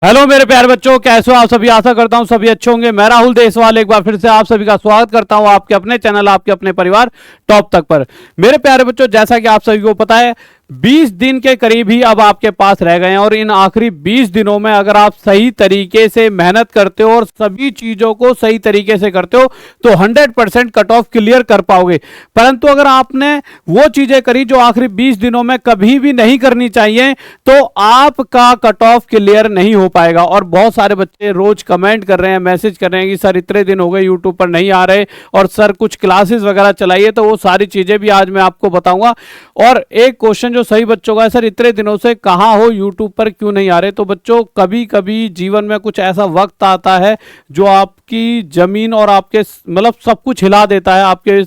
Hello मेरे प्यारे बच्चों, कैसे हो आप सभी। आशा करता हूं सभी अच्छे होंगे। मैं राहुल देसवाल एक बार फिर से आप सभी का स्वागत करता हूं आपके अपने चैनल, आपके अपने परिवार टॉप तक पर। मेरे प्यारे बच्चों, जैसा कि आप सभी को पता है 20 दिन के करीब ही अब आपके पास रह गए हैं और इन आखिरी 20 दिनों में अगर आप सही तरीके से मेहनत करते हो और सभी चीजों को सही तरीके से करते हो तो 100% कट ऑफ क्लियर कर पाओगे। परंतु अगर आपने वो चीजें करी जो आखिरी 20 दिनों में कभी भी नहीं करनी चाहिए तो आपका कट ऑफ क्लियर नहीं हो पाएगा। और बहुत सारे बच्चे रोज कमेंट कर रहे हैं, मैसेज कर रहे हैं कि सर इतने दिन हो गए यूट्यूब पर नहीं आ रहे और सर कुछ क्लासेस वगैरह चलाइए। तो वो सारी चीजें भी आज मैं आपको बताऊंगा। और एक क्वेश्चन जो सही बच्चों का है, सर इतने दिनों से कहां हो, यूट्यूब पर क्यों नहीं आ रहे। तो बच्चों, कभी कभी जीवन में कुछ ऐसा वक्त आता है जो आपकी जमीन और आपके मतलब सब कुछ हिला देता है, आपके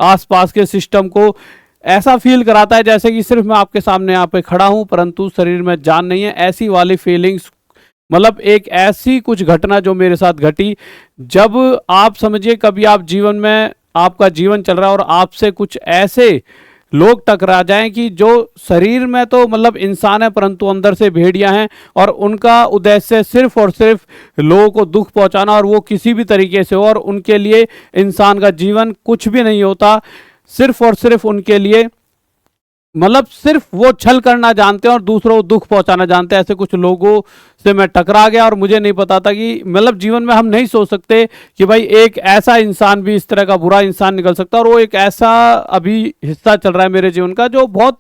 आसपास के सिस्टम को ऐसा फील कराता है जैसे कि सिर्फ मैं आपके सामने यहाँ पे खड़ा हूं परंतु शरीर में जान नहीं है। ऐसी वाली फीलिंग्स, मतलब एक ऐसी कुछ घटना जो मेरे साथ घटी, जब आप समझिए कभी आप जीवन में आपका जीवन चल रहा है और आपसे कुछ ऐसे लोग टकरा जाएं कि जो शरीर में तो मतलब इंसान है परंतु अंदर से भेड़िया हैं और उनका उद्देश्य सिर्फ और सिर्फ लोगों को दुख पहुंचाना, और वो किसी भी तरीके से हो, और उनके लिए इंसान का जीवन कुछ भी नहीं होता। सिर्फ और सिर्फ उनके लिए मतलब सिर्फ वो छल करना जानते हैं और दूसरों को दुख पहुंचाना जानते हैं। ऐसे कुछ लोगों से मैं टकरा गया और मुझे नहीं पता था कि मतलब जीवन में हम नहीं सोच सकते कि भाई एक ऐसा इंसान भी इस तरह का बुरा इंसान निकल सकता है। और वो एक ऐसा अभी हिस्सा चल रहा है मेरे जीवन का जो बहुत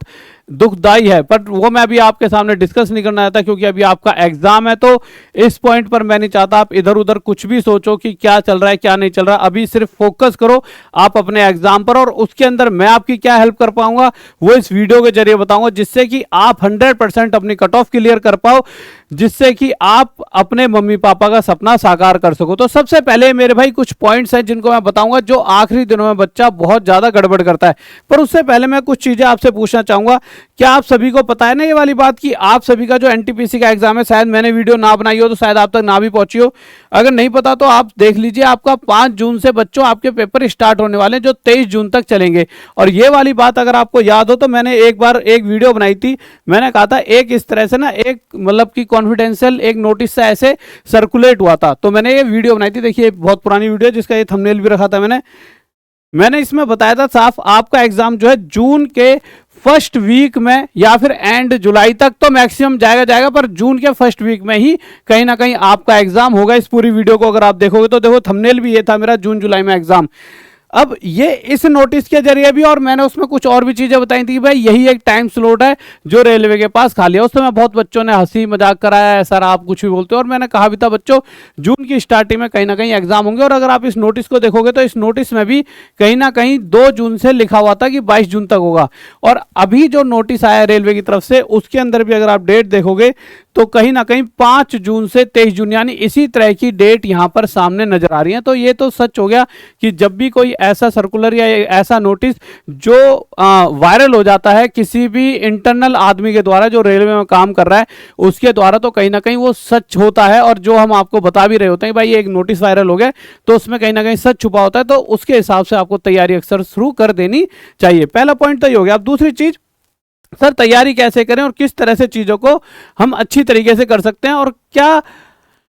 दुखदाई है, बट वो मैं अभी आपके सामने डिस्कस नहीं करना चाहता क्योंकि अभी आपका एग्जाम है। तो इस पॉइंट पर मैं नहीं चाहता आप इधर उधर कुछ भी सोचो कि क्या चल रहा है क्या नहीं चल रहा। अभी सिर्फ फोकस करो आप अपने एग्जाम पर, और उसके अंदर मैं आपकी क्या हेल्प कर पाऊंगा वो इस वीडियो के जरिए बताऊंगा, जिससे कि आप 100% अपनी कट ऑफ क्लियर कर पाओ, जिससे कि आप अपने मम्मी पापा का सपना साकार कर सको। तो सबसे पहले मेरे भाई कुछ पॉइंट्स हैं जिनको मैं बताऊंगा जो आखिरी दिनों में बच्चा बहुत ज्यादा गड़बड़ करता है। पर उससे पहले मैं कुछ चीजें आपसे पूछना चाहूंगा। क्या आप सभी को पता है ना ये वाली बात कि आप सभी का जो एनटीपीसी का एग्जाम है, शायद मैंने वीडियो ना बनाई हो तो शायद आप तक ना भी पहुंची हो। अगर नहीं पता तो आप देख लीजिए, आपका 5 जून से बच्चों आपके पेपर स्टार्ट होने वाले हैं जो 23 जून तक चलेंगे। और ये वाली बात अगर आपको याद हो तो मैंने एक बार एक वीडियो बनाई थी, मैंने कहा था एक इस तरह से ना एक मतलब कि कॉन्फिडेंशियल एक नोटिस से ऐसे सर्कुलेट हुआ था। तो मैंने ये वीडियो बनाई थी, देखिए बहुत पुरानी वीडियो जिसका ये थंबनेल भी रखा था मैंने इसमें बताया था साफ आपका एग्जाम जो है जून के फर्स्ट वीक में या फिर एंड जुलाई तक तो मैक्सिमम जाएगा, पर जून के फर्स्ट वीक में ही कहीं ना कहीं आपका एग्जाम होगा। इस पूरी वीडियो को अगर आप देखोगे तो देखो थंबनेल भी ये था मेरा, जून जुलाई में एग्जाम। अब ये इस नोटिस के जरिए भी, और मैंने उसमें कुछ और भी चीजें बताई थी कि भाई यही एक टाइम स्लॉट है जो रेलवे के पास खाली है। उस समय बहुत बच्चों ने हंसी मजाक कराया है, सर आप कुछ भी बोलते हो। और मैंने कहा भी था बच्चों जून की स्टार्टिंग में कहीं ना कहीं एग्जाम होंगे। और अगर आप इस नोटिस को देखोगे तो इस नोटिस में भी कहीं ना कहीं 2 जून से लिखा हुआ था कि 22 जून तक होगा। और अभी जो नोटिस आया रेलवे की तरफ से उसके अंदर भी अगर आप डेट देखोगे तो कहीं ना कहीं 5 जून से 23 जून यानी इसी तरह की डेट यहां पर सामने नजर आ रही है। तो ये तो सच हो गया कि जब भी कोई ऐसा सर्कुलर या ऐसा नोटिस जो वायरल हो जाता है किसी भी इंटरनल आदमी के द्वारा जो रेलवे में काम कर रहा है उसके द्वारा, तो कहीं ना कहीं वो सच होता है। और जो हम आपको बता भी रहे होते हैं भाई एक नोटिस वायरल हो गया तो उसमें कहीं ना कहीं सच छुपा होता है, तो उसके हिसाब से आपको तैयारी अक्सर शुरू कर देनी चाहिए। पहला पॉइंट तो ये हो गया। अब दूसरी चीज, सर तैयारी कैसे करें और किस तरह से चीजों को हम अच्छी तरीके से कर सकते हैं, और क्या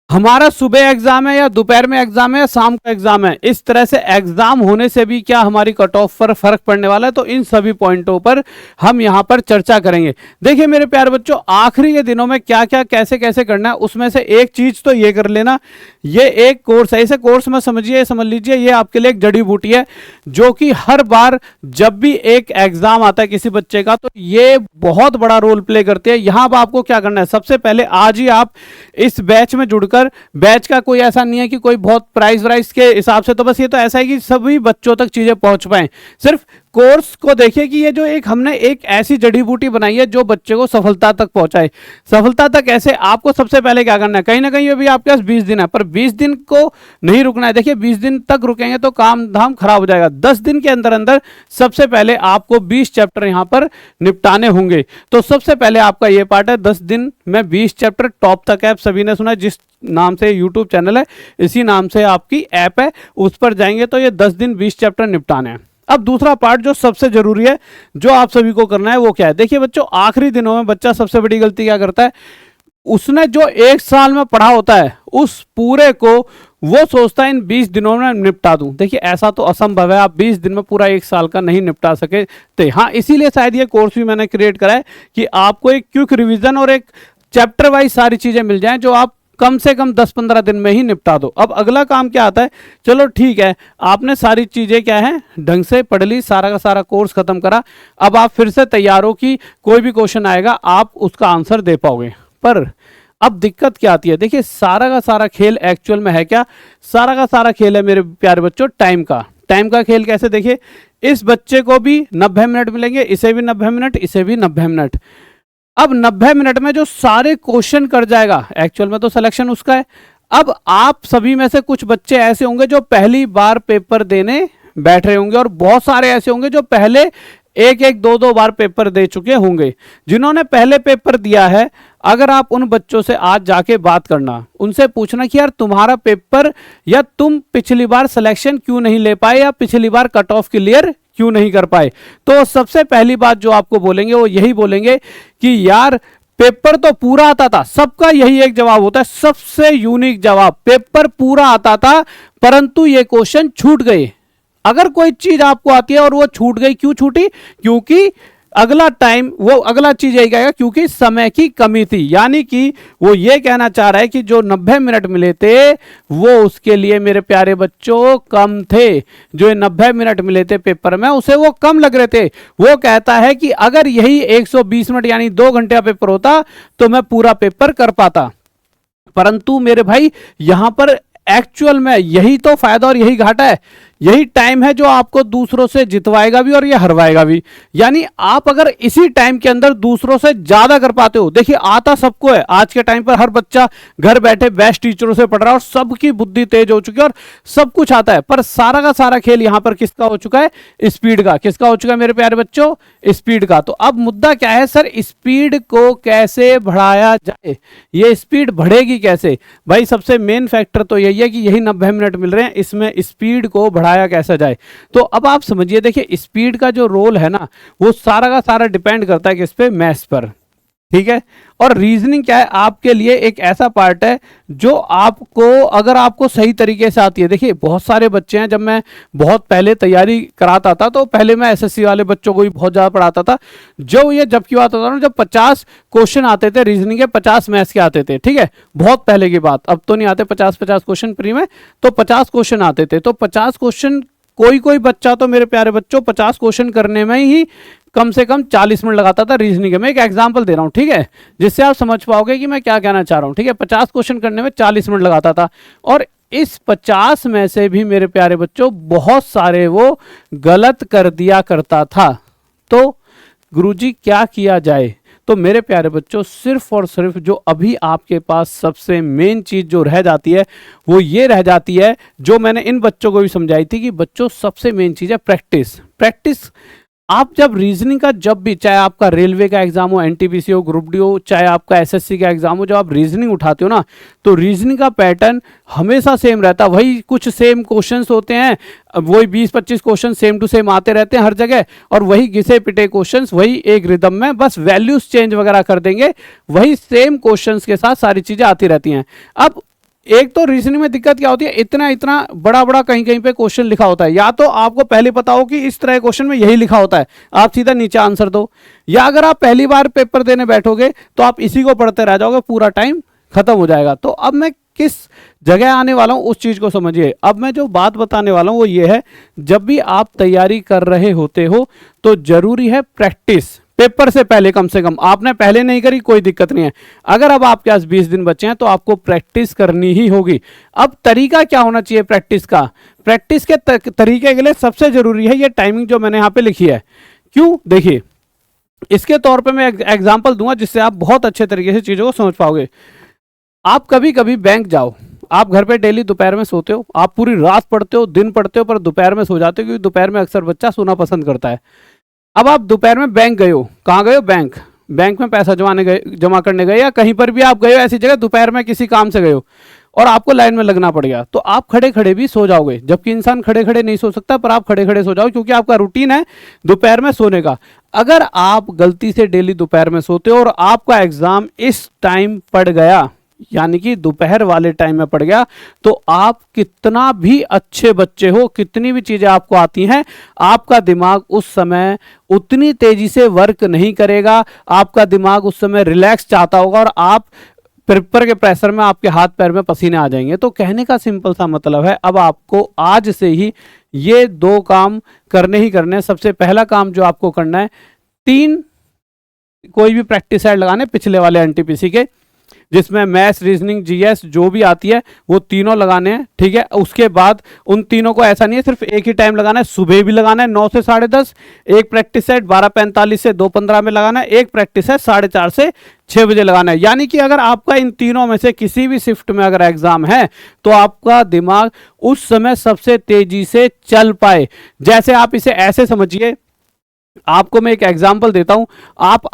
हमारा सुबह एग्जाम है या दोपहर में एग्जाम है या शाम का एग्जाम है, इस तरह से एग्जाम होने से भी क्या हमारी कट ऑफ पर फर्क पड़ने वाला है। तो इन सभी पॉइंटों पर हम यहां पर चर्चा करेंगे। देखिए मेरे प्यारे बच्चों, आखिरी के दिनों में क्या क्या कैसे कैसे करना है उसमें से एक चीज तो ये कर लेना, ये एक कोर्स है। इसे कोर्स में समझ लीजिए ये आपके लिए एक जड़ी बूटी है जो कि हर बार जब भी एक एग्जाम आता है किसी बच्चे का तो ये बहुत बड़ा रोल प्ले करते हैं। यहां पर आपको क्या करना है, सबसे पहले आज ही आप इस बैच में जुड़कर, बैच का कोई ऐसा नहीं है कि कोई बहुत प्राइस वाइस के हिसाब से, तो बस ये तो ऐसा है कि सभी बच्चों तक चीजें पहुंच पाए। सिर्फ कोर्स को देखिए कि ये जो एक हमने एक ऐसी जड़ी बूटी बनाई है जो बच्चे को सफलता तक पहुंचाए। सफलता तक ऐसे आपको सबसे पहले क्या करना है, कहीं ना कहीं अभी आपके पास 20 दिन है पर 20 दिन को नहीं रुकना है। देखिए 20 दिन तक रुकेंगे तो काम धाम खराब हो जाएगा। 10 दिन के अंदर अंदर सबसे पहले आपको 20 चैप्टर यहां पर निपटाने होंगे। तो सबसे पहले आपका ये पार्ट है 10 दिन में 20 चैप्टर टॉप तक है। आप सभी ने सुना जिस नाम से यूट्यूब चैनल है इसी नाम से आपकी ऐप है, उस पर जाएंगे तो ये 10 दिन 20 चैप्टर निपटाने हैं। अब दूसरा पार्ट जो सबसे जरूरी है जो आप सभी को करना है वो क्या है। देखिए बच्चों, आखिरी दिनों में बच्चा सबसे बड़ी गलती क्या करता है, उसने जो एक साल में पढ़ा होता है उस पूरे को वो सोचता है इन 20 दिनों में निपटा दूं। देखिए ऐसा तो असंभव है, आप 20 दिन में पूरा एक साल का नहीं निपटा सके थे। हाँ, इसीलिए शायद ये कोर्स भी मैंने क्रिएट करा है कि आपको एक क्विक रिवीजन और एक चैप्टर वाइज सारी चीजें मिल जाएं जो आप कम से कम 10-15 दिन में ही निपटा दो। अब अगला काम क्या आता है, चलो ठीक है, आपने सारी चीजें क्या है ढंग से पढ़ ली, सारा का सारा कोर्स खत्म करा, अब आप फिर से तैयार हो कि कोई भी क्वेश्चन आएगा आप उसका आंसर दे पाओगे। पर अब दिक्कत क्या आती है, देखिए सारा का सारा खेल एक्चुअल में है क्या, सारा का सारा खेल है मेरे प्यारे बच्चों टाइम का। टाइम का खेल कैसे, देखिए इस बच्चे को भी 90 मिनट मिलेंगे, इसे भी 90 मिनट, इसे भी 90 मिनट। अब 90 मिनट में जो सारे क्वेश्चन कर जाएगा, एक्चुअल में तो सिलेक्शन उसका है। अब आप सभी में से कुछ बच्चे ऐसे होंगे जो पहली बार पेपर देने बैठ रहे होंगे और बहुत सारे ऐसे होंगे जो पहले एक एक दो दो बार पेपर दे चुके होंगे। जिन्होंने पहले पेपर दिया है, अगर आप उन बच्चों से आज जाके बात करना, उनसे पूछना कि यार तुम्हारा पेपर या तुम पिछली बार सिलेक्शन क्यों नहीं ले पाए या पिछली बार कट ऑफ क्लियर क्यों नहीं कर पाए, तो सबसे पहली बात जो आपको बोलेंगे वो यही बोलेंगे कि यार पेपर तो पूरा आता था। सबका यही एक जवाब होता है, सबसे यूनिक जवाब, पेपर पूरा आता था परंतु ये क्वेश्चन छूट गए। अगर कोई चीज आपको आती है और वो छूट गई, क्यों छूटी, क्योंकि अगला टाइम, वो अगला चीज यही कहेगा क्योंकि समय की कमी थी। यानी कि वो ये कहना चाह रहा है कि जो 90 मिनट मिले थे वो उसके लिए मेरे प्यारे बच्चों कम थे। जो 90 मिनट मिले थे पेपर में उसे वो कम लग रहे थे। वो कहता है कि अगर यही 120 मिनट यानी 2 घंटे का पेपर होता तो मैं पूरा पेपर कर पाता। परंतु मेरे भाई यहां पर एक्चुअल में यही तो फायदा और यही घाटा है, यही टाइम है जो आपको दूसरों से जितवाएगा भी और ये हरवाएगा भी। यानी आप अगर इसी टाइम के अंदर दूसरों से ज्यादा कर पाते हो, देखिए आता सबको है, आज के टाइम पर हर बच्चा घर बैठे बेस्ट टीचरों से पढ़ रहा है और सबकी बुद्धि तेज हो चुकी है और सब कुछ आता है। पर सारा का सारा खेल यहां पर किसका हो चुका है, स्पीड का। किसका हो चुका है मेरे प्यारे बच्चों, स्पीड का। तो अब मुद्दा क्या है सर, स्पीड को कैसे बढ़ाया जाए, ये स्पीड बढ़ेगी कैसे। भाई सबसे मेन फैक्टर तो यही है कि यही 90 मिनट मिल रहे हैं, इसमें स्पीड को बढ़ाया कैसे जाए। तो अब आप समझिए, देखिए स्पीड का जो रोल है ना वो सारा का सारा डिपेंड करता है किस पे, मैथ्स पर, ठीक है। और रीजनिंग क्या है, आपके लिए एक ऐसा पार्ट है जो आपको, अगर आपको सही तरीके से आती है। देखिए बहुत सारे बच्चे हैं, जब मैं बहुत पहले तैयारी कराता था तो पहले मैं एसएससी वाले बच्चों को भी बहुत ज़्यादा पढ़ाता था। जो ये जब की बात होता था, जब 50 क्वेश्चन आते थे रीजनिंग के, 50 मैथ्स के आते थे, ठीक है, बहुत पहले की बात, अब तो नहीं आते 50-50 क्वेश्चन प्री में, तो 50 क्वेश्चन आते थे। तो 50 क्वेश्चन, कोई कोई बच्चा तो मेरे प्यारे बच्चों 50 क्वेश्चन करने में ही कम से कम 40 मिनट लगाता था रीजनिंग में। एक एग्जांपल दे रहा हूं, ठीक है, जिससे आप समझ पाओगे कि मैं क्या कहना चाह रहा हूं, ठीक है। 50 क्वेश्चन करने में 40 मिनट लगाता था और इस 50 में से भी मेरे प्यारे बच्चों बहुत सारे वो गलत कर दिया करता था। तो गुरुजी क्या किया जाए, तो मेरे प्यारे बच्चों सिर्फ और सिर्फ जो अभी आपके पास सबसे मेन चीज जो रह जाती है वो ये रह जाती है, जो मैंने इन बच्चों को भी समझाई थी कि बच्चों सबसे मेन चीज है प्रैक्टिस। प्रैक्टिस आप जब रीजनिंग का, जब भी, चाहे आपका रेलवे का एग्जाम हो, एनटीपीसी हो, ग्रुप डी हो, चाहे आपका एसएससी का एग्जाम हो, जब आप रीजनिंग उठाते हो ना तो रीजनिंग का पैटर्न हमेशा सेम रहता है। वही कुछ सेम क्वेश्चंस होते हैं, वही 20-25 क्वेश्चन सेम टू सेम आते रहते हैं हर जगह, और वही घिसे पिटे क्वेश्चंस, वही एक रिदम में, बस वैल्यूज चेंज वगैरह कर देंगे, वही सेम क्वेश्चंस के साथ सारी चीजें आती रहती हैं। अब एक तो रीजनिंग में दिक्कत क्या होती है, इतना इतना बड़ा बड़ा कहीं कहीं पे क्वेश्चन लिखा होता है। या तो आपको पहले पता हो कि इस तरह क्वेश्चन में यही लिखा होता है, आप सीधा नीचे आंसर दो, या अगर आप पहली बार पेपर देने बैठोगे तो आप इसी को पढ़ते रह जाओगे, पूरा टाइम खत्म हो जाएगा। तो अब मैं किस जगह आने वाला हूं उस चीज को समझिए। अब मैं जो बात बताने वाला हूं वो ये है, जब भी आप तैयारी कर रहे होते हो तो जरूरी है प्रैक्टिस। पेपर से पहले कम से कम, आपने पहले नहीं करी कोई दिक्कत नहीं है, अगर अब आपके पास 20 दिन बचे हैं तो आपको प्रैक्टिस करनी ही होगी। अब तरीका क्या होना चाहिए प्रैक्टिस का, प्रैक्टिस के तरीके के लिए सबसे जरूरी है ये टाइमिंग जो मैंने यहाँ पे लिखी है। क्यों, देखिए इसके तौर पे मैं एग्जांपल दूंगा जिससे आप बहुत अच्छे तरीके से चीजों को समझ पाओगे। आप कभी कभी बैंक जाओ, आप घर पे डेली दोपहर में सोते हो, आप पूरी रात पढ़ते हो, दिन पढ़ते हो, पर दोपहर में सो जाते हो, क्योंकि दोपहर में अक्सर बच्चा सोना पसंद करता है। अब आप दोपहर में बैंक गए हो, कहाँ गए हो, बैंक में पैसा जमा करने गए, या कहीं पर भी आप गए हो ऐसी जगह, दोपहर में किसी काम से गए हो, और आपको लाइन में लगना पड़ गया, तो आप खड़े खड़े भी सो जाओगे, जबकि इंसान खड़े खड़े नहीं सो सकता, पर आप खड़े खड़े सो जाओ क्योंकि आपका रूटीन है दोपहर में सोने का। अगर आप गलती से डेली दोपहर में सोते हो और आपका एग्जाम इस टाइम पड़ गया, यानी कि दोपहर वाले टाइम में पड़ गया, तो आप कितना भी अच्छे बच्चे हो, कितनी भी चीजें आपको आती हैं, आपका दिमाग उस समय उतनी तेजी से वर्क नहीं करेगा। आपका दिमाग उस समय रिलैक्स चाहता होगा और आप पेपर के प्रेशर में आपके हाथ पैर में पसीने आ जाएंगे। तो कहने का सिंपल सा मतलब है, अब आपको आज से ही ये 2 काम करने ही करने हैं। सबसे पहला काम जो आपको करना है, 3 कोई भी प्रैक्टिस सेट लगाने पिछले वाले एनटीपीसी के, जिसमें मैथ्स, रीजनिंग, जीएस जो भी आती है वो तीनों लगाने हैं, ठीक है। उसके बाद उन तीनों को ऐसा नहीं है सिर्फ एक ही टाइम लगाना है, सुबह भी लगाना है 9 से 10:30, एक प्रैक्टिस सेट 12:45 से 2:15 में लगाना है, एक प्रैक्टिस सेट 4:30 से 6 बजे लगाना है। यानी कि अगर आपका इन तीनों में से किसी भी शिफ्ट में अगर एग्जाम है, तो आपका दिमाग उस समय सबसे तेजी से चल पाए। जैसे आप इसे ऐसे समझिए, आपको मैं एक एग्जांपल देता हूं। आप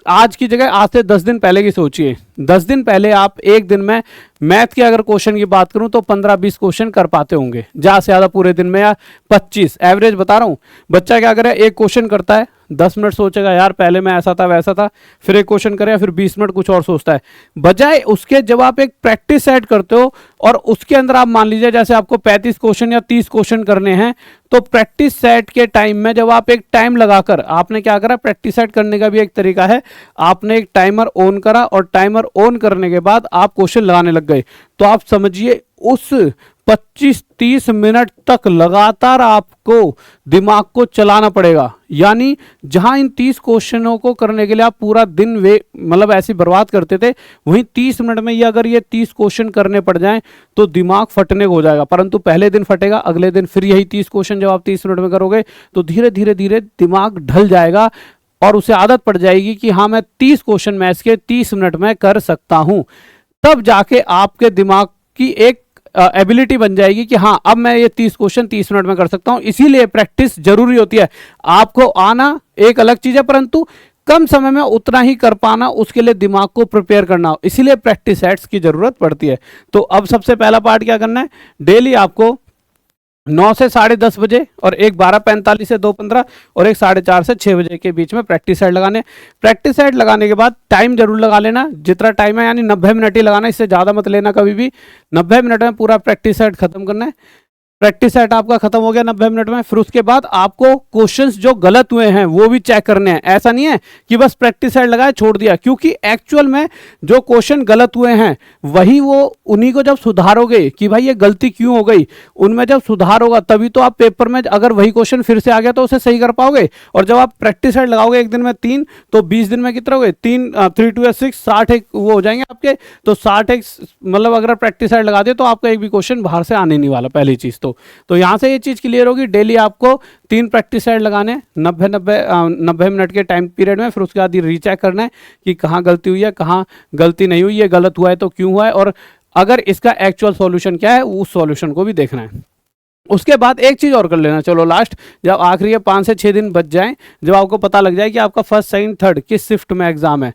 आज की जगह आज से 10 दिन पहले की सोचिए। 10 दिन पहले आप एक दिन में मैथ के अगर क्वेश्चन की बात करूं तो 15-20 क्वेश्चन कर पाते होंगे ज्यादा से ज्यादा पूरे दिन में, या 25 एवरेज बता रहा हूं। बच्चा क्या करे, एक क्वेश्चन करता है, 10 मिनट सोचेगा यार पहले मैं ऐसा था वैसा था, फिर एक क्वेश्चन करेगा, फिर 20 मिनट कुछ और सोचता है। बजाय उसके जब आप एक प्रैक्टिस सेट करते हो और उसके अंदर आप मान लीजिए जैसे आपको 35 क्वेश्चन या 30 क्वेश्चन करने हैं, तो प्रैक्टिस सेट के टाइम में जब आप एक टाइम लगाकर, आपने क्या करा, प्रैक्टिस सेट करने का भी एक तरीका है, आपने एक टाइमर ऑन करा और टाइमर ऑन करने के बाद आप क्वेश्चन लगाने लग गए, तो आप समझिए उस 25-30 मिनट तक लगातार आपको दिमाग को चलाना पड़ेगा। यानी जहां इन 30 क्वेश्चनों को करने के लिए आप पूरा दिन मतलब ऐसे बर्बाद करते थे, वहीं 30 मिनट में अगर ये 30 क्वेश्चन करने पड़ जाएं तो दिमाग फटने को हो जाएगा। परंतु पहले दिन फटेगा, अगले दिन फिर यही 30 क्वेश्चन जब आप 30 मिनट में करोगे तो धीरे धीरे धीरे दिमाग ढल जाएगा और उसे आदत पड़ जाएगी कि हाँ मैं 30 क्वेश्चन मैथ्स के 30 मिनट में कर सकता हूं। तब जाके आपके दिमाग की एक एबिलिटी बन जाएगी कि हाँ अब मैं ये 30 क्वेश्चन 30 मिनट में कर सकता हूं। इसीलिए प्रैक्टिस जरूरी होती है। आपको आना एक अलग चीज है, परंतु कम समय में उतना ही कर पाना, उसके लिए दिमाग को प्रिपेयर करना, इसीलिए प्रैक्टिस सेट्स की जरूरत पड़ती है। तो अब सबसे पहला पार्ट क्या करना है, डेली आपको 9 से 10:30 बजे और एक 12:45 से 2:15 और एक 4:30 से 6 बजे के बीच में प्रैक्टिस सेट लगाने। प्रैक्टिस सेट लगाने के बाद टाइम जरूर लगा लेना, जितना टाइम है, यानी 90 मिनट ही लगाना, इससे ज़्यादा मत लेना कभी भी। 90 मिनट में पूरा प्रैक्टिस सेट खत्म करना है। प्रैक्टिस सेट आपका खत्म हो गया 90 मिनट में। फिर उसके बाद आपको क्वेश्चंस जो गलत हुए हैं वो भी चेक करने हैं। ऐसा नहीं है कि बस प्रैक्टिस सेट लगाए छोड़ दिया, क्योंकि एक्चुअल में जो क्वेश्चन गलत हुए हैं वही वो उन्हीं को जब सुधारोगे कि भाई ये गलती क्यों हो गई, उनमें जब सुधार होगा तभी तो आप पेपर में अगर वही क्वेश्चन फिर से आ गया तो उसे सही कर पाओगे। और जब आप प्रैक्टिस सेट लगाओगे एक दिन में 3, तो 20 दिन में कितना हो गए, 3 3 2 6 60 एक वो हो जाएंगे आपके। तो 60 एक मतलब अगर प्रैक्टिस सेट लगा दे तो आपका एक भी क्वेश्चन बाहर से आने नहीं वाला, पहली चीज। तो यहां से ये चीज क्लियर होगी। डेली आपको 3 प्रैक्टिस सेट लगाने 90 मिनट के टाइम पीरियड में। फिर उसके बाद ये रीचेक करना है कि कहाँ गलती हुई है, कहाँ गलती नहीं हुई, ये गलत हुआ है तो क्यों हुआ है, और अगर इसका एक्चुअल सॉल्यूशन क्या है उस सॉल्यूशन को भी देखना है। उसके बाद एक चीज और कर लेना, चलो लास्ट, जब आखिरी 5 से 6 दिन बच जाएं, जब आपको पता लग जाए कि आपका फर्स्ट सेकंड थर्ड किस शिफ्ट में एग्जाम है,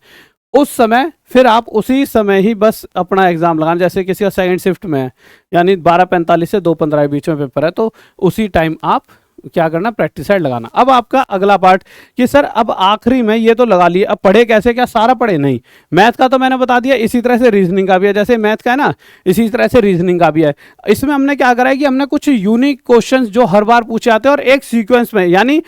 उस समय फिर आप उसी समय ही बस अपना एग्जाम लगाना। जैसे किसी का सेकंड शिफ्ट में है, यानी 12:45 से 2:15 के बीच में पेपर है, तो उसी टाइम आप क्या करना, प्रैक्टिस सेट लगाना। अब आपका अगला पार्ट कि सर अब आखिरी में ये तो लगा लिए, अब पढ़े कैसे, क्या सारा पढ़े? नहीं, मैथ का तो मैंने बता दिया, इसी तरह से रीजनिंग का भी है। जैसे मैथ का है ना, इसी तरह से रीजनिंग का भी है। इसमें हमने क्या करा है कि हमने कुछ यूनिक क्वेश्चंस जो हर बार पूछे जाते हैं और एक सीक्वेंस में, यानी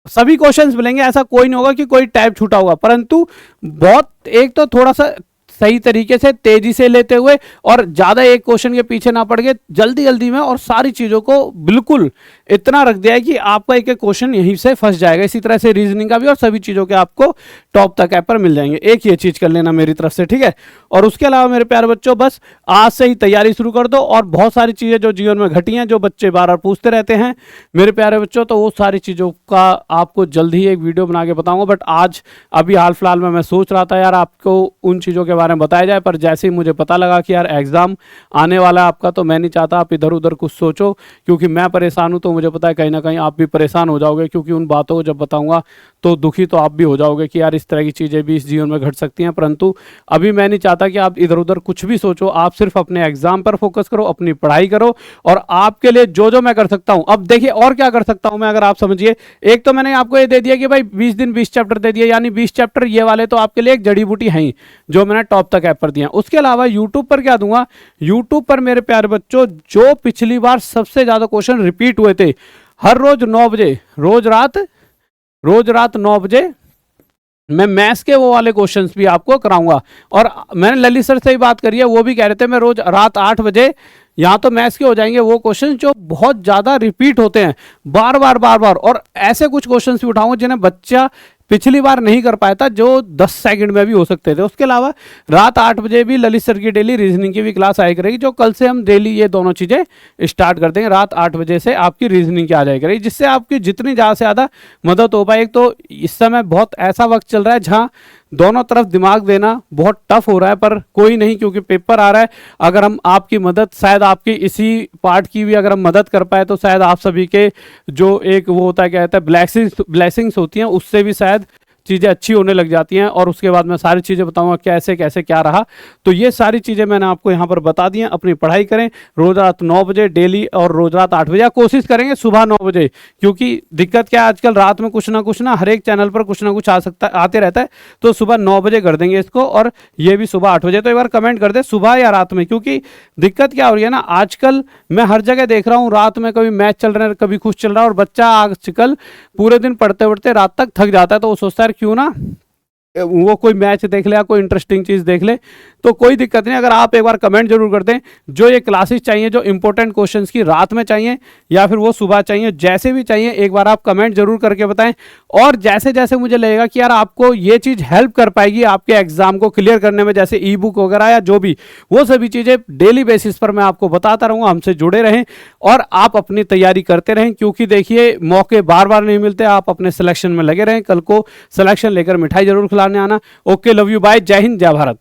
सभी क्वेश्चंस मिलेंगे, ऐसा कोई नहीं होगा कि कोई टाइप छूटा होगा, परंतु बहुत एक तो थोड़ा सा सही तरीके से तेजी से लेते हुए और ज्यादा एक क्वेश्चन के पीछे ना पड़ गए, जल्दी जल्दी में, और सारी चीजों को बिल्कुल इतना रख दिया है कि आपका एक एक क्वेश्चन यहीं से फंस जाएगा। इसी तरह से रीजनिंग का भी, और सभी चीजों के आपको टॉप तक ऐप पर मिल जाएंगे। एक ये चीज कर लेना मेरी तरफ से, ठीक है। और उसके अलावा मेरे प्यारे बच्चों, बस आज से ही तैयारी शुरू कर दो। और बहुत सारी चीजें जो जीवन में घटी हैं, जो बच्चे बार बार पूछते रहते हैं मेरे प्यारे बच्चों, तो वो सारी चीजों का आपको जल्द ही एक वीडियो बना के बताऊंगा। बट आज अभी हाल फिलहाल में मैं सोच रहा था यार आपको उन चीजों के बारे बारे में बताया जाए, पर जैसे ही मुझे पता लगा कि यार एग्ज़ाम आने वाला है आपका, तो मैं नहीं चाहता आप इधर उधर कुछ सोचो, क्योंकि मैं परेशान हूँ, तो मुझे पता है कहीं ना कहीं आप भी परेशान हो जाओगे, क्योंकि उन बातों को जब बताऊँगा तो दुखी तो आप भी हो जाओगे कि यार इस तरह की चीज़ें भी इस जीवन में घट सकती हैं। परंतु अभी मैं नहीं चाहता कि आप इधर उधर कुछ भी सोचो, आप सिर्फ अपने एग्जाम पर फोकस करो, अपनी पढ़ाई करो, और आपके लिए जो जो मैं कर सकता हूं, अब देखिए और क्या कर सकता हूं मैं, अगर आप समझिए, एक तो मैंने आपको ये दे दिया कि भाई 20 दिन 20 चैप्टर दे दिए, यानी 20 चैप्टर ये वाले तो आपके लिए एक जड़ी बूटी है ही, जो मैंने टॉप तक ऐप पर दिया। उसके अलावा यूट्यूब पर क्या दूंगा, यूट्यूब पर मेरे प्यारे बच्चों जो पिछली बार सबसे ज्यादा क्वेश्चन रिपीट हुए थे, हर रोज 9 बजे, रोज रात 9 बजे मैं मैथ्स के वो वाले क्वेश्चंस भी आपको कराऊंगा। और मैंने ललित सर से ही बात करी है, वो भी कह रहे थे मैं रोज रात 8 बजे, यहाँ तो मैथ्स के हो जाएंगे वो क्वेश्चंस जो बहुत ज़्यादा रिपीट होते हैं बार बार, और ऐसे कुछ क्वेश्चंस भी उठाऊंगा जिन्हें बच्चा पिछली बार नहीं कर पाया था, जो 10 सेकंड में भी हो सकते थे। उसके अलावा रात 8 बजे भी ललित सर की डेली रीजनिंग की भी क्लास आया करेगी, जो कल से हम डेली ये दोनों चीज़ें स्टार्ट कर देंगे। रात 8 बजे से आपकी रीजनिंग की आ जाएगी करेगी, जिससे आपकी जितनी ज़्यादा से ज़्यादा मदद हो पाए। एक तो इस समय बहुत ऐसा वक्त चल रहा है जहाँ दोनों तरफ दिमाग देना बहुत टफ हो रहा है, पर कोई नहीं, क्योंकि पेपर आ रहा है। अगर हम आपकी मदद, शायद आपकी इसी पार्ट की भी अगर हम मदद कर पाए, तो शायद आप सभी के जो एक वो होता है, क्या कहता है, ब्लेसिंग्स होती हैं, उससे भी शायद चीज़ें अच्छी होने लग जाती हैं। और उसके बाद मैं सारी चीज़ें बताऊंगा कैसे कैसे क्या रहा। तो ये सारी चीज़ें मैंने आपको यहाँ पर बता दी हैं। अपनी पढ़ाई करें रोज़ रात 9 बजे डेली, और रोज़ रात 8 बजे, कोशिश करेंगे सुबह 9 बजे, क्योंकि दिक्कत क्या है आजकल रात में कुछ ना हर एक चैनल पर कुछ ना कुछ आते रहता है। तो सुबह 9 बजे कर देंगे इसको, और ये भी सुबह 8 बजे। तो एक बार कमेंट कर दे सुबह या रात में, क्योंकि दिक्कत क्या हो रही है ना, आजकल मैं हर जगह देख रहा हूँ रात में कभी मैच चल रहा है, कभी कुछ चल रहा है, और बच्चा आजकल पूरे दिन पढ़ते पढ़ते रात तक थक जाता है। तो वो सोचता है क्यों ना वो कोई मैच देख ले या कोई इंटरेस्टिंग चीज देख ले। तो कोई दिक्कत नहीं, अगर आप एक बार कमेंट जरूर कर दें जो ये क्लासेस चाहिए, जो इंपॉर्टेंट क्वेश्चंस की रात में चाहिए या फिर वो सुबह चाहिए, जैसे भी चाहिए एक बार आप कमेंट जरूर करके बताएं। और जैसे जैसे मुझे लगेगा कि यार आपको ये चीज हेल्प कर पाएगी आपके एग्जाम को क्लियर करने में, जैसे ई बुक वगैरह या जो भी, वो सभी चीजें डेली बेसिस पर मैं आपको बताता रहूंगा। हमसे जुड़े रहें और आप अपनी तैयारी करते रहें, क्योंकि देखिए मौके बार बार नहीं मिलते। आप अपने सिलेक्शन में लगे रहें, कल को सिलेक्शन लेकर मिठाई जरूर खिलाने आना। ओके, लव यू, बाय, जय हिंद, जय भारत।